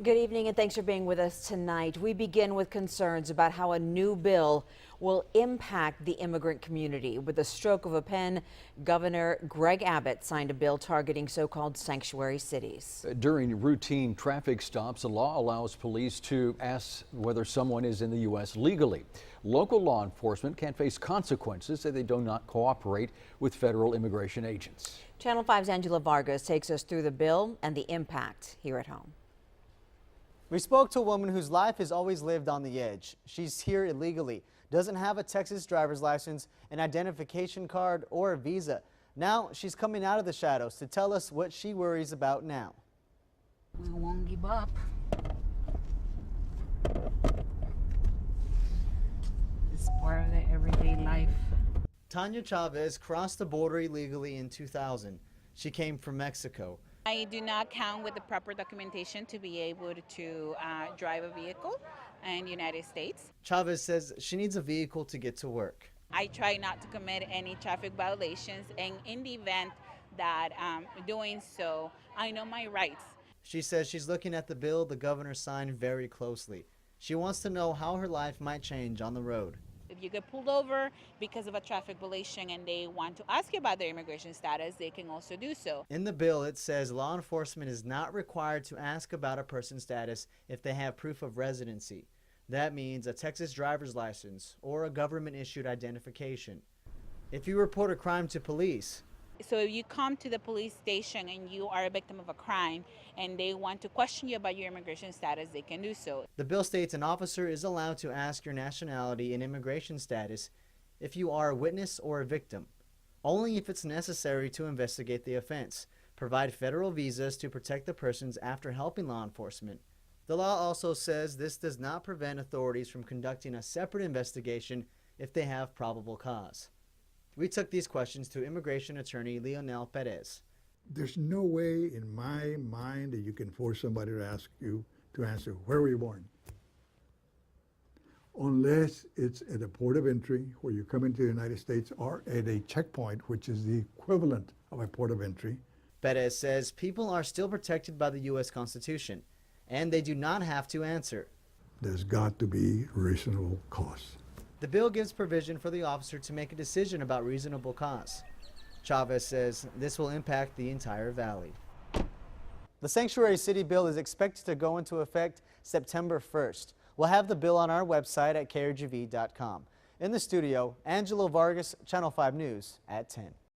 Good evening and thanks for being with us tonight. We begin with concerns about how a new bill will impact the immigrant community. With the stroke of a pen, Governor Greg Abbott signed a bill targeting so-called sanctuary cities. During routine traffic stops, the law allows police to ask whether someone is in the U.S. legally. Local law enforcement can face consequences if they do not cooperate with federal immigration agents. Channel 5's Angela Vargas takes us through the bill and the impact here at home. We spoke to a woman whose life has always lived on the edge. She's here illegally, doesn't have a Texas driver's license, an identification card, or a visa. Now she's coming out of the shadows to tell us what she worries about now. We won't give up. It's part of the everyday life. Tanya Chavez crossed the border illegally in 2000. She came from Mexico. I do not count with the proper documentation to be able to drive a vehicle in the United States. Chavez says she needs a vehicle to get to work. I try not to commit any traffic violations, and in the event that doing so, I know my rights. She says she's looking at the bill the governor signed very closely. She wants to know how her life might change on the road. If you get pulled over because of a traffic violation and they want to ask you about their immigration status, they can also do so. In the bill, it says law enforcement is not required to ask about a person's status if they have proof of residency. That means a Texas driver's license or a government-issued identification. If you report a crime to police, so if you come to the police station and you are a victim of a crime and they want to question you about your immigration status, they can do so. The bill states an officer is allowed to ask your nationality and immigration status if you are a witness or a victim, only if it's necessary to investigate the offense, provide federal visas to protect the persons after helping law enforcement. The law also says this does not prevent authorities from conducting a separate investigation if they have probable cause. We took these questions to immigration attorney Leonel Perez. There's no way in my mind that you can force somebody to ask you to answer, where were you born? Unless it's at a port of entry where you come into the United States or at a checkpoint, which is the equivalent of a port of entry. Perez says people are still protected by the U.S. Constitution, and they do not have to answer. There's got to be reasonable cause. The bill gives provision for the officer to make a decision about reasonable cause. Chavez says this will impact the entire valley. The Sanctuary City bill is expected to go into effect September 1st. We'll have the bill on our website at krgv.com. In the studio, Angelo Vargas, Channel 5 News at 10.